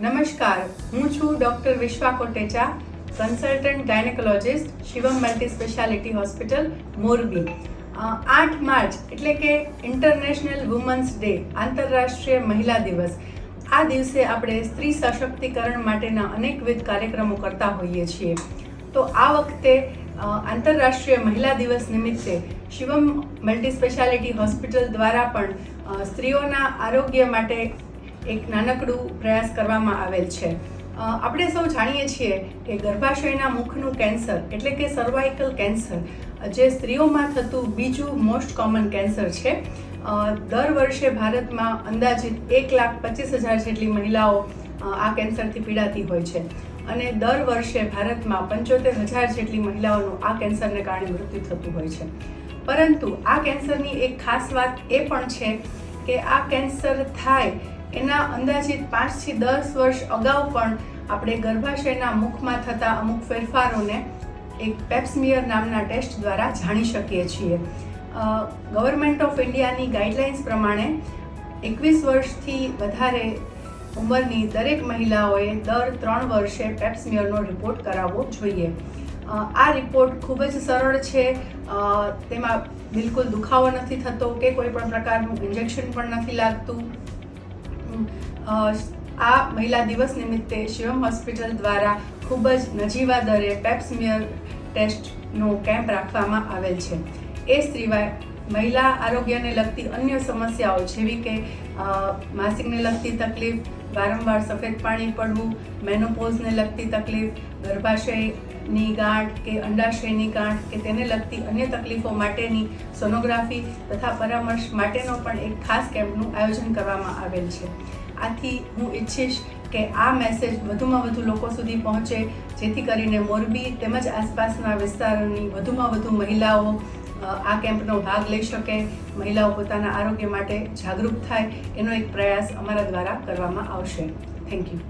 નમસ્કાર, હું છું doctor Vishwa Kotecha, consultant gynaecologist, Shivam multi speciality hospital, Morbi. 8 March એટલે કે ઇન્ટરનેશનલ વુમન્સ ડે, આંતરરાષ્ટ્રીય મહિલા દિવસ. આ દિવસે આપણે સ્ત્રી સશક્તિકરણ માટેના અનેકવિધ કાર્યક્રમો કરતા હોઈએ છીએ. તો આ વખતે આંતરરાષ્ટ્રીય મહિલા દિવસ નિમિત્તે શિવમ મલ્ટી સ્પેશિયાલિટી હોસ્પિટલ દ્વારા પણ સ્ત્રીઓના આરોગ્ય માટે એક નાનકડું પ્રયાસ કરવામાં આવેલ છે. આપણે સૌ જાણીએ છીએ કે ગર્ભાશયના મુખનું કેન્સર એટલે કે સર્વાઇકલ કેન્સર જે સ્ત્રીઓમાં થતું બીજું મોસ્ટ કોમન કેન્સર છે. દર વર્ષે ભારતમાં અંદાજિત 1,25,000 જેટલી મહિલાઓ આ કેન્સરથી પીડાતી હોય છે અને દર વર્ષે ભારતમાં 75,000 જેટલી મહિલાઓનું આ કેન્સરને કારણે મૃત્યુ થતું હોય છે. પરંતુ આ કેન્સરની એક ખાસ વાત એ પણ છે કે આ કેન્સર થાય એના અંદાજિત 5 થી 10 વર્ષ અગાઉ પણ આપણે ગર્ભાશયના મુખમાં થતા અમુક ફેરફારોને એક પેપ્સમિયર નામના ટેસ્ટ દ્વારા જાણી શકીએ છીએ. ગવર્મેન્ટ ઓફ ઇન્ડિયાની ગાઈડલાઇન્સ પ્રમાણે 21 વર્ષથી વધારે ઉંમરની દરેક મહિલાઓએ દર 3 વર્ષે પેપ્સમિયરનો રિપોર્ટ કરાવવો જોઈએ. આ રિપોર્ટ ખૂબ જ સરળ છે, તેમાં બિલકુલ દુખાવો નથી થતો કે કોઈ પણ પ્રકારનું ઇન્જેક્શન પણ નથી લાગતું. આ મહિલા દિવસ નિમિત્તે શિવમ હોસ્પિટલ દ્વારા ખૂબ જ નજીવા દરે પેપ્સમિયર ટેસ્ટનો કેમ્પ રાખવામાં આવેલ છે. એ સિવાય મહિલા આરોગ્યને લગતી અન્ય સમસ્યાઓ જેવી કે માસિકને લગતી તકલીફ, વારંવાર સફેદ પાણી પડવું, મેનોપોઝને લગતી તકલીફ, ગર્ભાશયની ગાંઠ કે અંડાશયની ગાંઠ કે તેને લગતી અન્ય તકલીફો માટેની સોનોગ્રાફી તથા પરામર્શ માટેનો પણ એક ખાસ કેમ્પનું આયોજન કરવામાં આવેલ છે. આથી હું ઈચ્છીશ કે આ મેસેજ વધુમાં વધુ લોકો સુધી પહોંચે, જેથી કરીને મોરબી તેમજ આસપાસના વિસ્તારોની વધુમાં વધુ મહિલાઓ આ કેમ્પનો ભાગ લઈ શકે, મહિલાઓ પોતાના આરોગ્ય માટે જાગૃત થાય, એનો એક પ્રયાસ અમારા દ્વારા કરવામાં આવશે. Thank you.